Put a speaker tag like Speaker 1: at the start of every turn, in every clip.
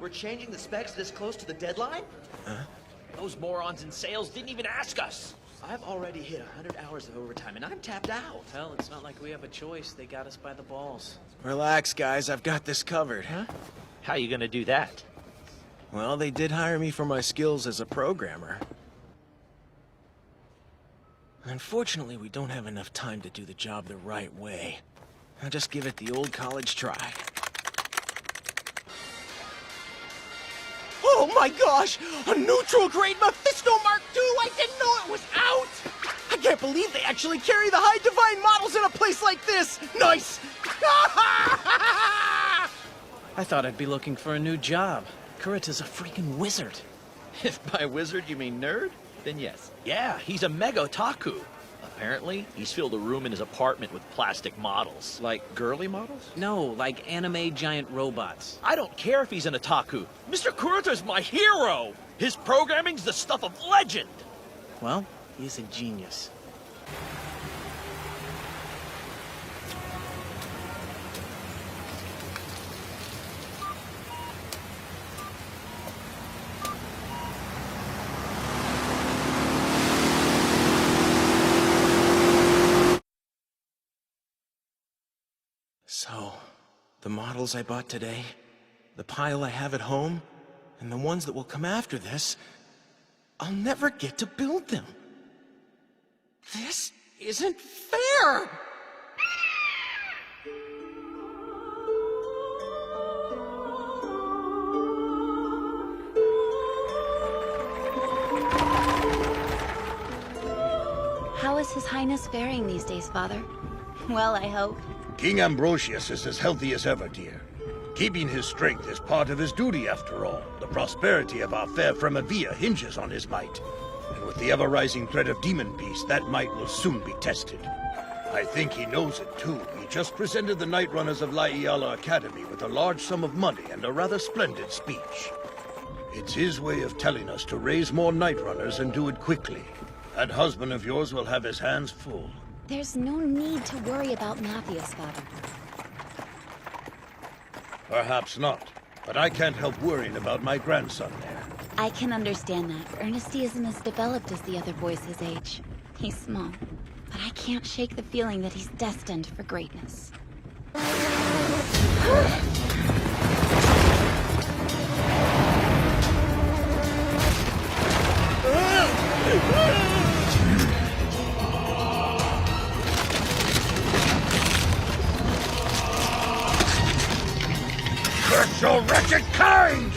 Speaker 1: We're changing the specs this close to the deadline?
Speaker 2: Huh?
Speaker 3: Those morons in sales didn't even ask us.
Speaker 1: I've already hit 100 hours of overtime, and I'm tapped out.
Speaker 4: Hell, it's not like we have a choice. They got us by the balls.
Speaker 2: Relax, guys. I've got this covered.
Speaker 3: Huh? How you gonna do that?
Speaker 2: Well, they did hire me for my skills as a programmer. Unfortunately, we don't have enough time to do the job the right way. I'll just give it the old college try. Oh my gosh! A neutral grade Mephisto Mark II! I didn't know it was out! I can't believe they actually carry the high divine models in a place like this! Nice!
Speaker 4: I thought I'd be looking for a new job. Kurita's a freaking wizard.
Speaker 3: If by wizard you mean nerd, then yes. Yeah, he's a mega otaku. Apparently, he's filled a room in his apartment with plastic models.
Speaker 1: Like girly models?
Speaker 4: No, like anime giant robots.
Speaker 3: I don't care if he's an otaku. Mr. Kurita's my hero! His programming's the stuff of legend!
Speaker 4: Well, he's a genius.
Speaker 2: So, the models I bought today, the pile I have at home, and the ones that will come after this, I'll never get to build them. This isn't fair!
Speaker 5: How is His Highness faring these days, Father? Well, I hope.
Speaker 6: King Ambrosius is as healthy as ever, dear. Keeping his strength is part of his duty, after all. The prosperity of our fair Fremavia hinges on his might. And with the ever-rising threat of demon beasts, that might will soon be tested. I think he knows it, too. He just presented the Night Runners of La Iala Academy with a large sum of money and a rather splendid speech. It's his way of telling us to raise more Night Runners and do it quickly. That husband of yours will have his hands full.
Speaker 5: There's no need to worry about Matthias, Father.
Speaker 6: Perhaps not, but I can't help worrying about my grandson there.
Speaker 5: I can understand that. Ernest isn't as developed as the other boys his age. He's small, but I can't shake the feeling that he's destined for greatness.
Speaker 6: Curse your wretched kind!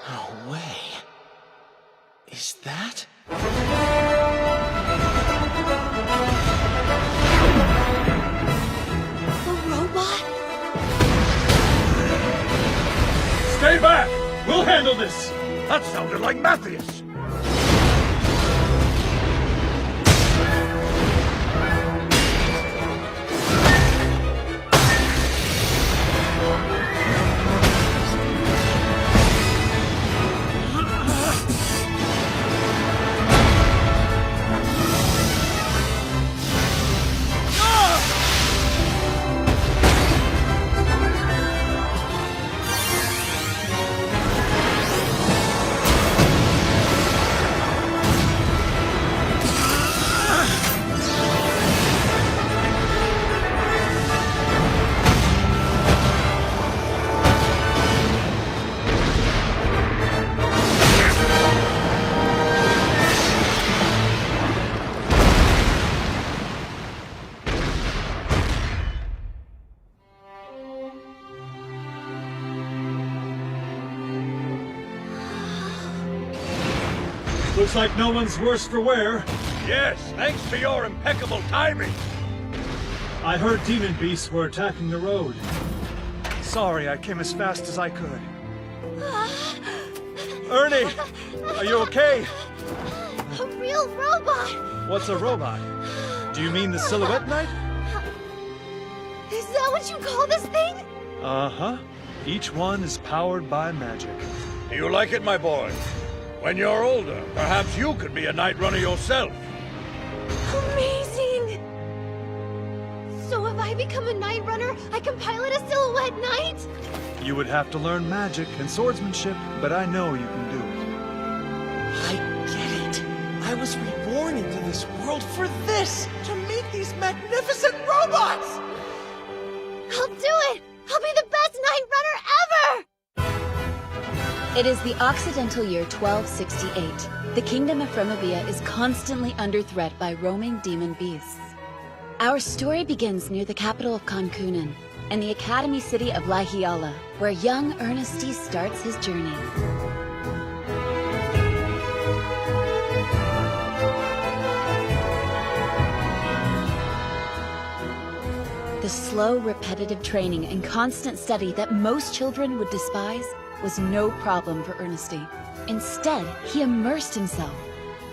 Speaker 2: No way. Is that?
Speaker 5: The robot?
Speaker 6: Stay back! We'll handle this! That sounded like Matthias!
Speaker 7: Looks like no one's worse for wear.
Speaker 6: Yes, thanks to your impeccable timing.
Speaker 7: I heard demon beasts were attacking the road. Sorry, I came as fast as I could. Ernie! Are you okay?
Speaker 5: A real robot!
Speaker 7: What's a robot? Do you mean the Silhouette Knight?
Speaker 5: Is that what you call this thing?
Speaker 7: Uh-huh. Each one is powered by magic.
Speaker 6: Do you like it, my boy? When you're older, perhaps you could be a night runner yourself.
Speaker 5: Amazing! So if I become a night runner, I can pilot a Silhouette Knight?
Speaker 7: You would have to learn magic and swordsmanship, but I know you can do it.
Speaker 2: I get it. I was reborn into this world for this, to meet these magnificent robots!
Speaker 5: I'll do it! I'll be the best night runner ever! It is the Occidental year 1268. The kingdom of Fremavia is constantly under threat by roaming demon beasts. Our story begins near the capital of Kankunen, and the academy city of Lahiala, where young Ernesty starts his journey. The slow, repetitive training and constant study that most children would despise was no problem for Ernesty. Instead, he immersed himself.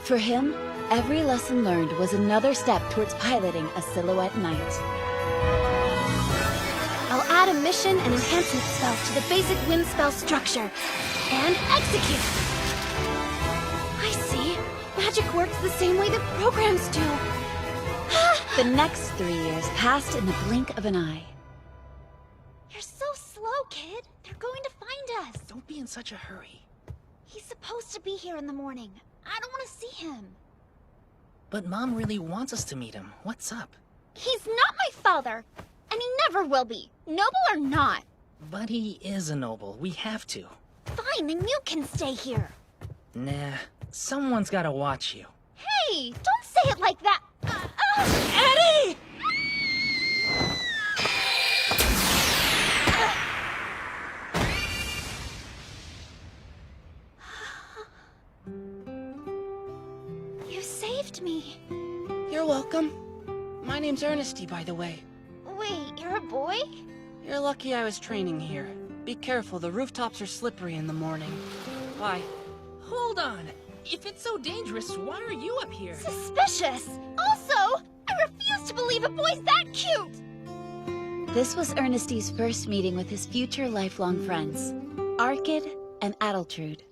Speaker 5: For him, every lesson learned was another step towards piloting a Silhouette Knight. I'll add a mission and enhancement spell to the basic wind spell structure. And execute! I see. Magic works the same way that programs do. The next 3 years passed in the blink of an eye. You're so slow, kid. They're going to find us.
Speaker 4: Don't be in such a hurry.
Speaker 5: He's supposed to be here in the morning. I don't want to see him.
Speaker 4: But Mom really wants us to meet him. What's up?
Speaker 5: He's not my father. And he never will be. Noble or not.
Speaker 4: But he is a noble. We have to.
Speaker 5: Fine, then you can stay here.
Speaker 4: Nah, someone's gotta watch you.
Speaker 5: Hey, don't say it like that.
Speaker 4: Eddie!
Speaker 5: You saved me.
Speaker 2: You're welcome. My name's Ernesty, by the way.
Speaker 5: Wait, you're a boy?
Speaker 2: You're lucky I was training here. Be careful, the rooftops are slippery in the morning. Bye.
Speaker 4: Hold on. If it's so dangerous, why are you up here?
Speaker 5: Suspicious. Also, I refuse to believe a boy's that cute. This was Ernesty's first meeting with his future lifelong friends, Arkid and Adultrude.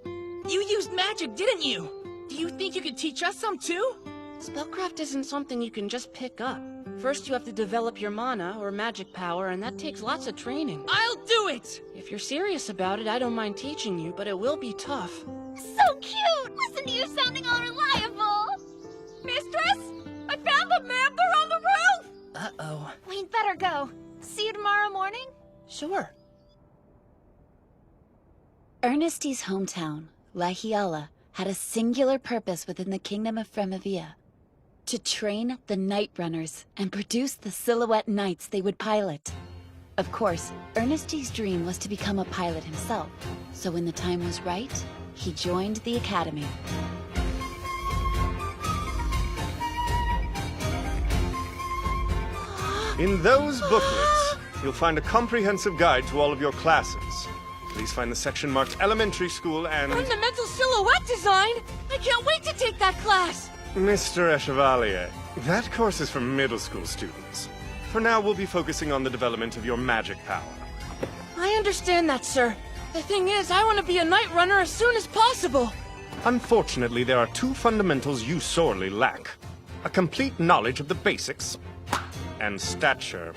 Speaker 4: You used magic, didn't you? Do you think you could teach us some too?
Speaker 2: Spellcraft isn't something you can just pick up. First you have to develop your mana, or magic power, and that takes lots of training.
Speaker 4: I'll do it!
Speaker 2: If you're serious about it, I don't mind teaching you, but it will be tough.
Speaker 5: So cute! Listen to you sounding all reliable! Mistress! I found the member on the roof!
Speaker 4: Uh-oh.
Speaker 5: We'd better go. See you tomorrow morning?
Speaker 2: Sure.
Speaker 5: Ernesty's hometown, Lahiala, had a singular purpose within the kingdom of Fremavia. To train the Night Runners and produce the Silhouette Knights they would pilot. Of course, Ernesty's dream was to become a pilot himself, so when the time was right, he joined the academy.
Speaker 8: In those booklets, you'll find a comprehensive guide to all of your classes. Please find the section marked Elementary School and...
Speaker 2: Fundamental Silhouette Design? I can't wait to take that class!
Speaker 8: Mr. Echevalier, that course is for middle school students. For now, we'll be focusing on the development of your magic power.
Speaker 2: I understand that, sir. The thing is, I want to be a Night Runner as soon as possible.
Speaker 8: Unfortunately, there are two fundamentals you sorely lack. A complete knowledge of the basics, and stature.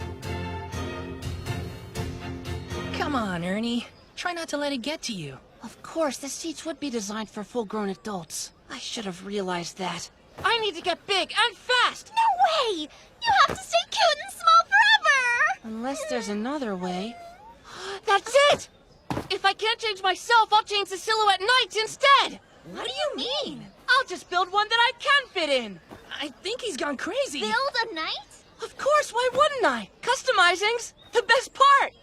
Speaker 4: Come on, Ernie. Try not to let it get to you.
Speaker 2: Of course, the seats would be designed for full-grown adults. I should have realized that. I need to get big and fast!
Speaker 5: No way! You have to stay cute and small forever!
Speaker 2: Unless there's another way. That's it! If I can't change myself, I'll change the Silhouette Knights instead!
Speaker 5: What do you mean?
Speaker 2: I'll just build one that I can fit in!
Speaker 4: I think he's gone crazy.
Speaker 5: Build a knight?
Speaker 2: Of course, why wouldn't I? Customizing's the best part!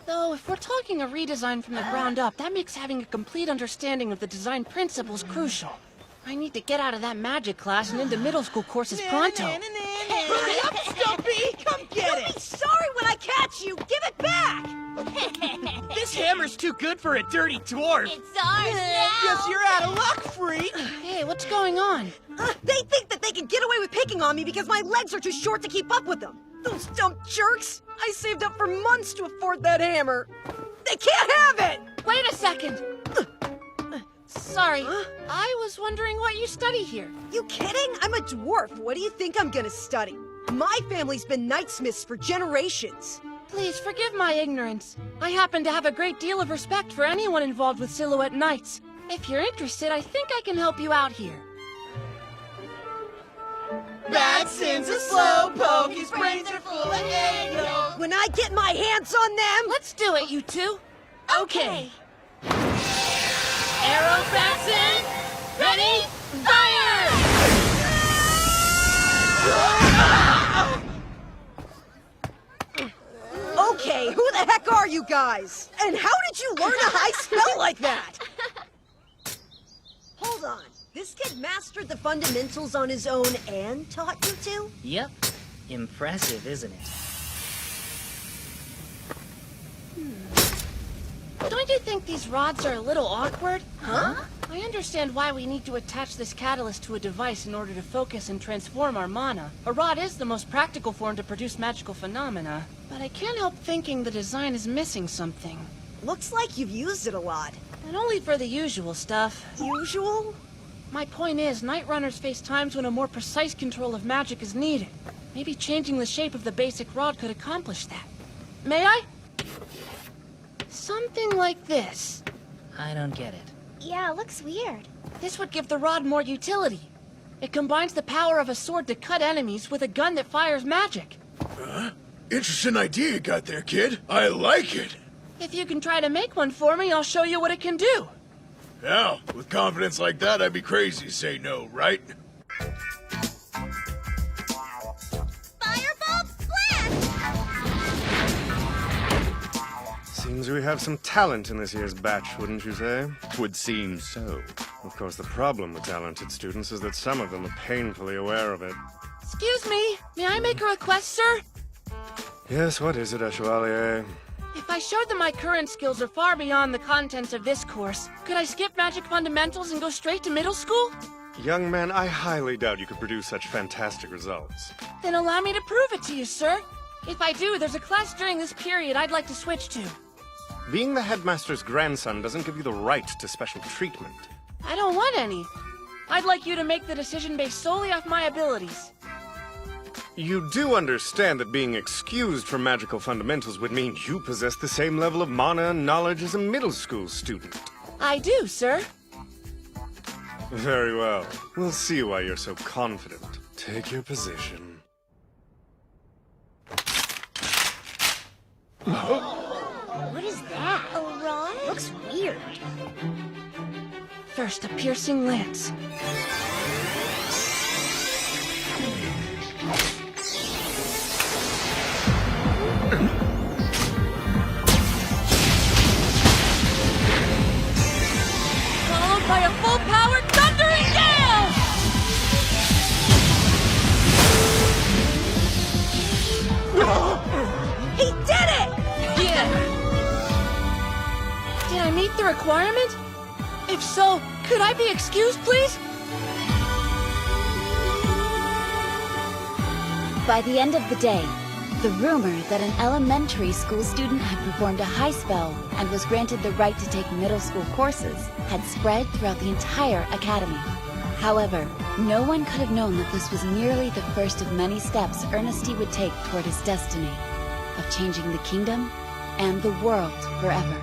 Speaker 2: Though, if we're talking a redesign from the ground up, that makes having a complete understanding of the design principles crucial.
Speaker 9: I need to get out of that magic class and into middle school courses pronto.
Speaker 2: Hurry up, Stumpy! Come get
Speaker 10: You'll
Speaker 2: it!
Speaker 10: be sorry when I catch you! Give it back!
Speaker 2: This hammer's too good for a dirty dwarf!
Speaker 10: It's ours now!
Speaker 2: Guess you're out of luck, freak!
Speaker 9: Hey, what's going on?
Speaker 10: They think that they can get away with picking on me because my legs are too short to keep up with them. Those dumb jerks! I saved up for months to afford that hammer. They can't have it!
Speaker 9: Wait a second! Sorry, I was wondering what you study here.
Speaker 10: You kidding? I'm a dwarf. What do you think I'm gonna study? My family's been knightsmiths for generations.
Speaker 9: Please forgive my ignorance. I happen to have a great deal of respect for anyone involved with Silhouette Knights. If you're interested, I think I can help you out here.
Speaker 2: That sin's a slowpoke, his brains are full of egg.
Speaker 10: When I get my hands on them...
Speaker 9: Let's do it, you two.
Speaker 10: Okay.
Speaker 9: Arrow bats in! Ready? Fire!
Speaker 10: Okay, who the heck are you guys? And how did you learn a high spell like that? Hold on. This kid mastered the fundamentals on his own and taught you to?
Speaker 11: Yep. Impressive, isn't it?
Speaker 9: Don't you think these rods are a little awkward? Huh? I understand why we need to attach this catalyst to a device in order to focus and transform our mana. A rod is the most practical form to produce magical phenomena, but I can't help thinking the design is missing something.
Speaker 10: Looks like you've used it a lot.
Speaker 9: And only for the usual stuff.
Speaker 10: Usual?
Speaker 9: My point is, Night Runners face times when a more precise control of magic is needed. Maybe changing the shape of the basic rod could accomplish that. May I? Something like this.
Speaker 11: I don't get it.
Speaker 5: Yeah, looks weird.
Speaker 9: This would give the rod more utility. It combines the power of a sword to cut enemies with a gun that fires magic.
Speaker 6: Interesting idea you got there, kid. I like it.
Speaker 9: If you can try to make one for me, I'll show you what it can do.
Speaker 6: Now, with confidence like that, I'd be crazy to say no, right?
Speaker 10: Fireball blast!
Speaker 8: Seems we have some talent in this year's batch, wouldn't you say?
Speaker 12: Would seem so.
Speaker 8: Of course, the problem with talented students is that some of them are painfully aware of it.
Speaker 9: Excuse me, may I make a request, sir?
Speaker 8: Yes, what is it, Chevalier?
Speaker 9: If I showed them my current skills are far beyond the contents of this course, could I skip Magic Fundamentals and go straight to middle school?
Speaker 8: Young man, I highly doubt you could produce such fantastic results.
Speaker 9: Then allow me to prove it to you, sir. If I do, there's a class during this period I'd like to switch to.
Speaker 8: Being the headmaster's grandson doesn't give you the right to special treatment.
Speaker 9: I don't want any. I'd like you to make the decision based solely off my abilities.
Speaker 8: You do understand that being excused from magical fundamentals would mean you possess the same level of mana and knowledge as a middle school student.
Speaker 9: I do, sir.
Speaker 8: Very well. We'll see why you're so confident. Take your position.
Speaker 5: What is that? A rod? Looks weird.
Speaker 9: First, a piercing lance. Followed by a full-powered thundering gale!
Speaker 10: He did it!
Speaker 9: Yeah. Did I meet the requirement? If so, could I be excused, please?
Speaker 5: By the end of the day, the rumor that an elementary school student had performed a high spell and was granted the right to take middle school courses had spread throughout the entire academy. However, no one could have known that this was merely the first of many steps Ernesty would take toward his destiny of changing the kingdom and the world forever.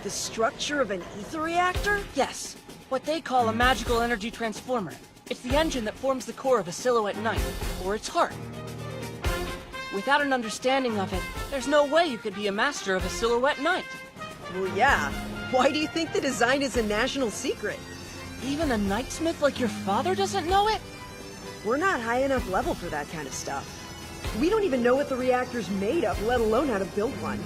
Speaker 10: The structure of an ether reactor?
Speaker 9: Yes, what they call a magical energy transformer. It's the engine that forms the core of a Silhouette Knight, or its heart. Without an understanding of it, there's no way you could be a master of a Silhouette Knight.
Speaker 10: Well, yeah. Why do you think the design is a national secret?
Speaker 9: Even a knightsmith like your father doesn't know it?
Speaker 10: We're not high enough level for that kind of stuff. We don't even know what the reactor's made of, let alone how to build one.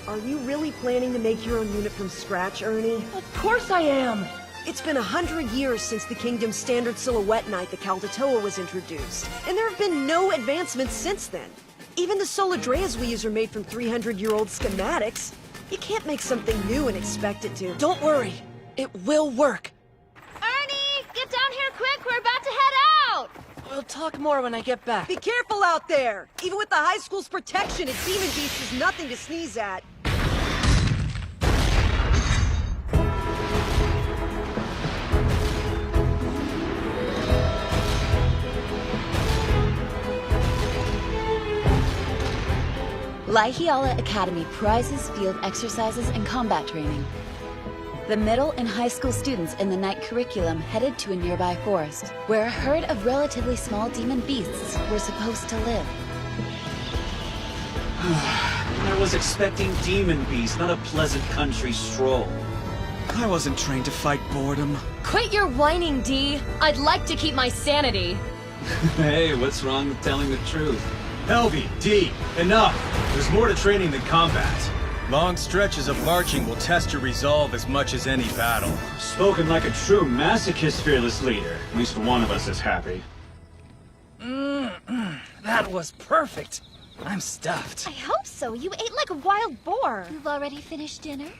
Speaker 10: Are you really planning to make your own unit from scratch, Ernie?
Speaker 9: Of course I am!
Speaker 10: It's been 100 years since the Kingdom's standard silhouette knight, the Kaldatoa, was introduced, and there have been no advancements since then. Even the Solidreas we use are made from 300-year-old schematics. You can't make something new and expect it to.
Speaker 9: Don't worry, it will work.
Speaker 5: Ernie, get down here quick, we're about to head out!
Speaker 9: We'll talk more when I get back.
Speaker 10: Be careful out there! Even with the high school's protection, a demon beast is nothing to sneeze at.
Speaker 5: Laihiala Academy prizes field exercises and combat training. The middle and high school students in the night curriculum headed to a nearby forest, where a herd of relatively small demon beasts were supposed to live.
Speaker 4: I was expecting demon beasts, not a pleasant country stroll.
Speaker 2: I wasn't trained to fight boredom.
Speaker 12: Quit your whining, Dee. I'd like to keep my sanity.
Speaker 4: Hey, what's wrong with telling the truth? Helvy, D, enough! There's more to training than combat.
Speaker 2: Long stretches of marching will test your resolve as much as any battle.
Speaker 7: Spoken like a true masochist, fearless leader. At least one of us is happy.
Speaker 11: That was perfect. I'm stuffed.
Speaker 5: I hope so. You ate like a wild boar. You've already finished dinner?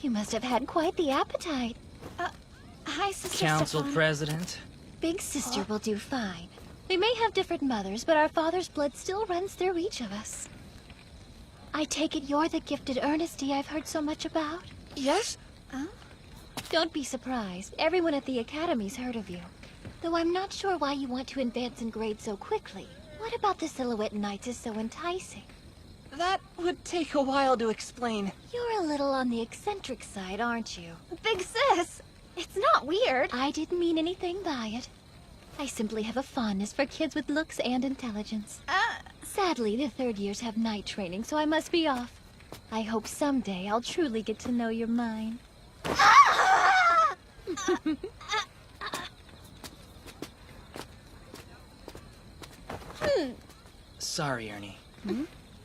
Speaker 5: You must have had quite the appetite. Hi, Sister
Speaker 11: Council
Speaker 5: Stefan.
Speaker 11: President.
Speaker 5: Big sister will do fine. We may have different mothers, but our father's blood still runs through each of us. I take it you're the gifted Ernesty I've heard so much about?
Speaker 9: Yes?
Speaker 5: Huh? Don't be surprised. Everyone at the Academy's heard of you. Though I'm not sure why you want to advance in grade so quickly. What about the Silhouette Knights is so enticing?
Speaker 9: That would take a while to explain.
Speaker 5: You're a little on the eccentric side, aren't you?
Speaker 12: Big sis, it's not weird.
Speaker 5: I didn't mean anything by it. I simply have a fondness for kids with looks and intelligence. Sadly, the third years have night training, so I must be off. I hope someday I'll truly get to know you're mine.
Speaker 11: Sorry, Ernie.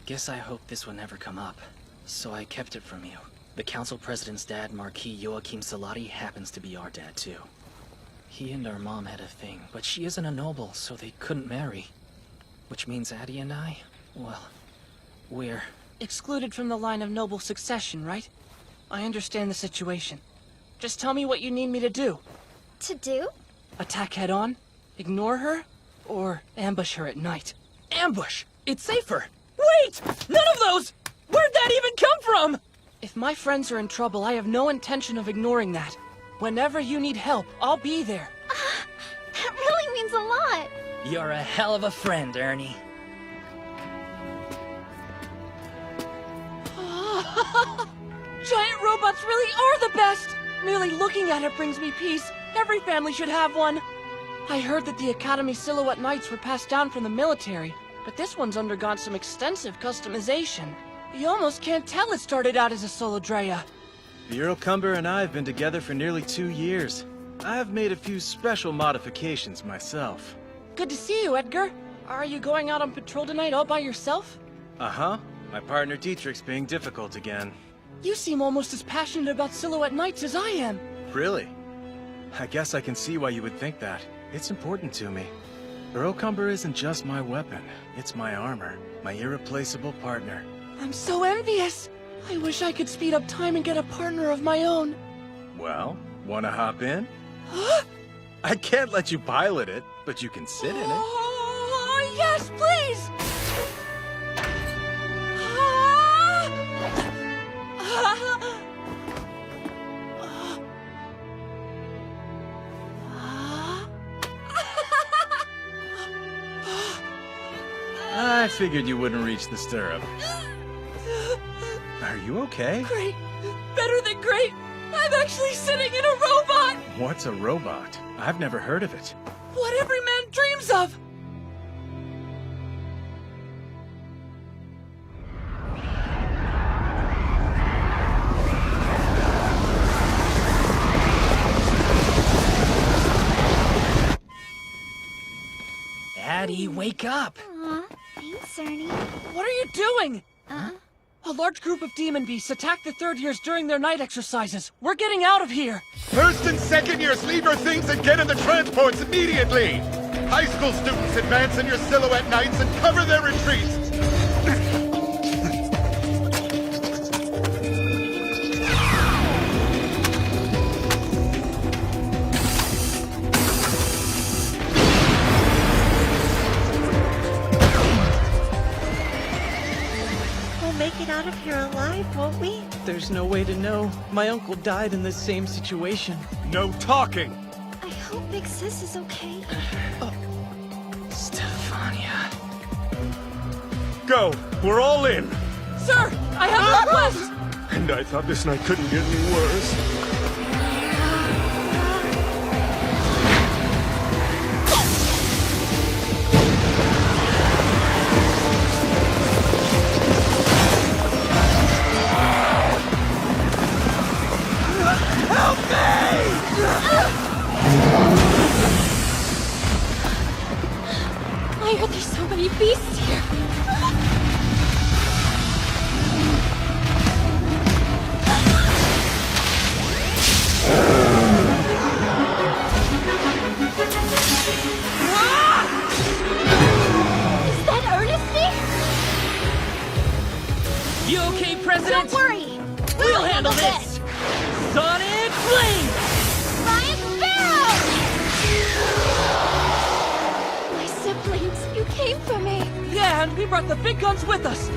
Speaker 11: Guess I hope this will never come up. So I kept it from you. The council president's dad, Marquis Joachim Salati, happens to be our dad, too. He and our mom had a thing, but she isn't a noble, so they couldn't marry. Which means Addie and I, well, we're...
Speaker 9: Excluded from the line of noble succession, right? I understand the situation. Just tell me what you need me to do.
Speaker 12: To do?
Speaker 9: Attack head-on? Ignore her? Or ambush her at night?
Speaker 2: Ambush! It's safer!
Speaker 9: Wait! None of those! Where'd that even come from? If my friends are in trouble, I have no intention of ignoring that. Whenever you need help, I'll be there.
Speaker 12: That really means a lot.
Speaker 11: You're a hell of a friend, Ernie.
Speaker 9: Giant robots really are the best! Merely looking at it brings me peace. Every family should have one. I heard that the Academy Silhouette Knights were passed down from the military, but this one's undergone some extensive customization. You almost can't tell it started out as a Solodrea.
Speaker 4: The Earl Cumber and I have been together for nearly 2 years. I have made a few special modifications myself.
Speaker 9: Good to see you, Edgar. Are you going out on patrol tonight all by yourself?
Speaker 4: Uh-huh. My partner Dietrich's being difficult again.
Speaker 9: You seem almost as passionate about Silhouette Knights as I am.
Speaker 4: Really? I guess I can see why you would think that. It's important to me. Earl Cumber isn't just my weapon. It's my armor. My irreplaceable partner.
Speaker 9: I'm so envious. I wish I could speed up time and get a partner of my own.
Speaker 4: Well, wanna hop in?
Speaker 9: Huh?
Speaker 4: I can't let you pilot it, but you can sit in it.
Speaker 9: Oh, yes, please!
Speaker 4: I figured you wouldn't reach the stirrup. Are you okay?
Speaker 9: Great. Better than great. I'm actually sitting in a robot!
Speaker 4: What's a robot? I've never heard of it.
Speaker 9: What every man dreams of!
Speaker 11: Addie, wake up!
Speaker 5: Aw, thanks, Ernie.
Speaker 9: What are you doing? A large group of demon beasts attacked the third years during their night exercises. We're getting out of here!
Speaker 8: First and second years, leave your things and get in the transports immediately! High school students, advance in your silhouette nights and cover their retreats!
Speaker 13: Make it out of here alive, won't we?
Speaker 2: There's no way to know. My uncle died in the same situation.
Speaker 8: No talking!
Speaker 13: I hope Big Sis is okay.
Speaker 11: Stefania.
Speaker 8: Go! We're all in!
Speaker 9: Sir, I have a request!
Speaker 8: And I thought this night couldn't get any worse.
Speaker 12: Why are there so many beasts here? Is that Earnesty?
Speaker 9: You okay, President?
Speaker 12: Don't worry!
Speaker 9: We'll handle this! Sonic Flame!
Speaker 12: Flying Sparrow! My siblings, you came for me.
Speaker 9: Yeah, and we brought the big guns with us!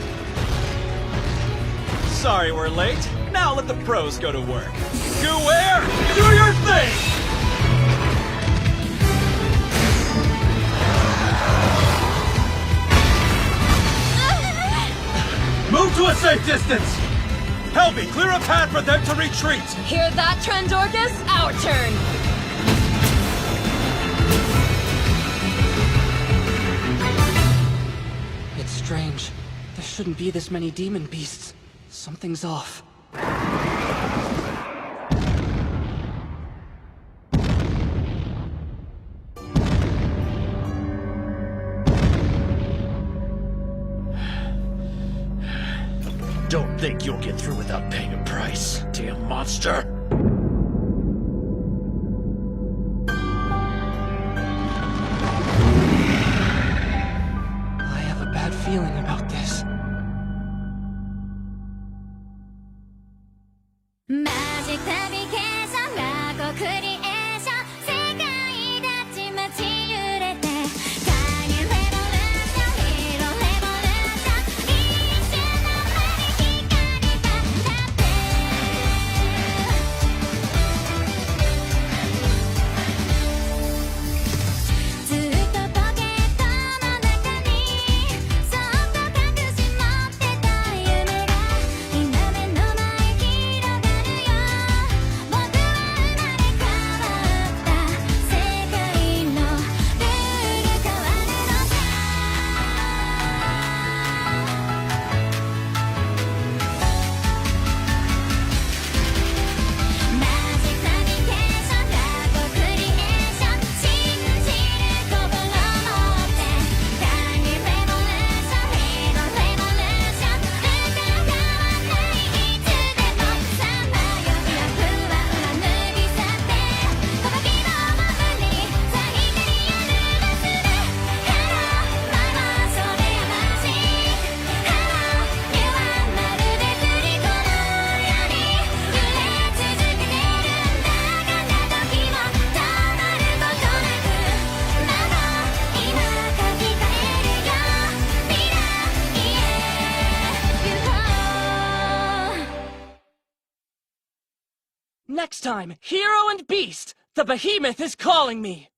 Speaker 3: Sorry we're late. Now let the pros go to work. Square, do your thing!
Speaker 7: Move to a safe distance! Helby, clear a path for them to retreat!
Speaker 12: Hear that, Trendorcus? Our turn!
Speaker 9: It's strange. There shouldn't be this many demon beasts. Something's off.
Speaker 3: Don't think you'll get through without paying a price, damn monster!
Speaker 9: I have a bad feeling about this. Next time, Hero and Beast! The behemoth is calling me!